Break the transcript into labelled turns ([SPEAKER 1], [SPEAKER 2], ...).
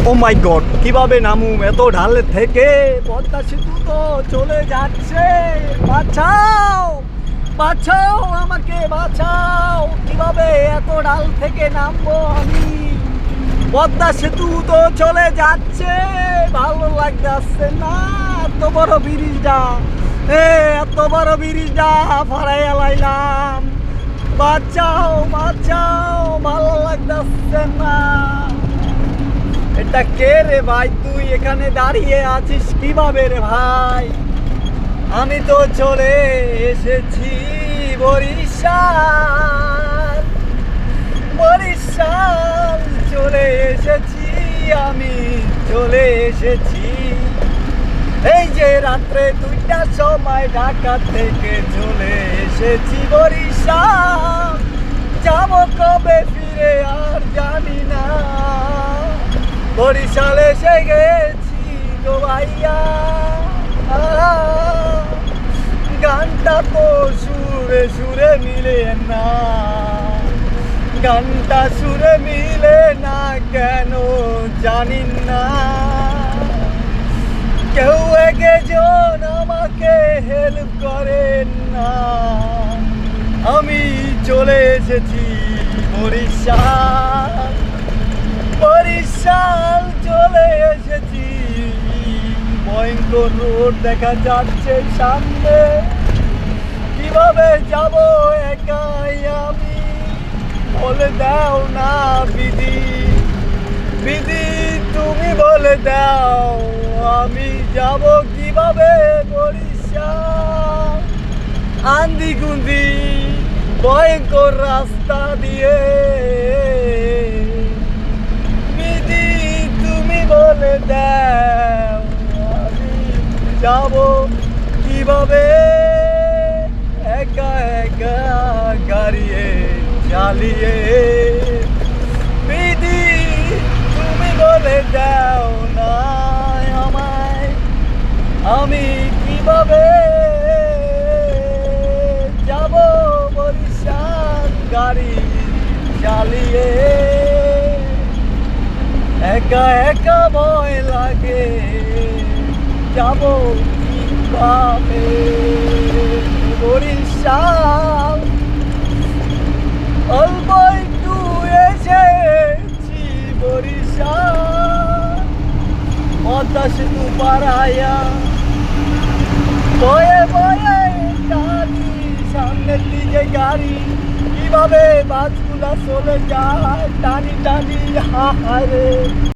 [SPEAKER 1] ও মাই god, কিভাবে নামুম এত ঢাল থেকে? পদ্মা সেতু তো চলে যাচ্ছে। বাঁচাও, বাঁচাও, আমাকে বাঁচাও। কিভাবে এত ঢাল থেকে নামবো আমি? পদ্মা সেতু তো চলে যাচ্ছে, ভালো লাগতেছে না। এত বড় ব্রিজটা, এত বড় ব্রিজটা ফাড়াইয়া লাইলাম। বাঁচাও, বাঁচাও, ভালো লাগতেছে না। এটা কে রে ভাই? তুই এখানে দাঁড়িয়ে আছিস কিভাবে রে ভাই? আমি তো চলে এসেছি বরিশাল, বরিশাল চলে এসেছি, আমি চলে এসেছি। এই যে রাত্রে 2টার সময় ঢাকা থেকে চলে এসেছি বরিশাল। যাব কবে ফিরে আর জানি না। বরিশালে এসে গেছি গো ভাইয়া। গানটা তো সুরে সুরে মিলে না, গানটা সুরে মিলে না কেন জানি না। কেউ একজন আমাকে হেল্প করেন না। আমি চলে এসেছি বরিশাল, বরিশাল চলে এসেছি। ভয়ঙ্কর রোড দেখা যাচ্ছে সামনে, কিভাবে যাব একাই আমি? বলে দাও না বিধি, বিধি তুমি বলে দাও, আমি যাব কিভাবে বরিশাল? আন্দি গুন্দি ভয়ঙ্কর রাস্তা দিয়ে, বিধি তুমি বলে দাও, আমি যাব কিভাবে? একা একা গাড়িয়ে চালিয়ে, বিধি তুমি বলে দাও না আমায়, আমি কিভাবে যাব বরিশাল গাড়ি চালিয়ে? একা একা ভয় লাগে, যাব কিভাবে বরিশাল? অল্প একটু এসেছি বরিশাল, পদ্মা সেতু পাড়াইয়া বয়ে বয়ে গাড়ি, সামনের দিকে গাড়ি, কিভাবে বাসগুলা চলে যায় টানি টানি। হায় রে।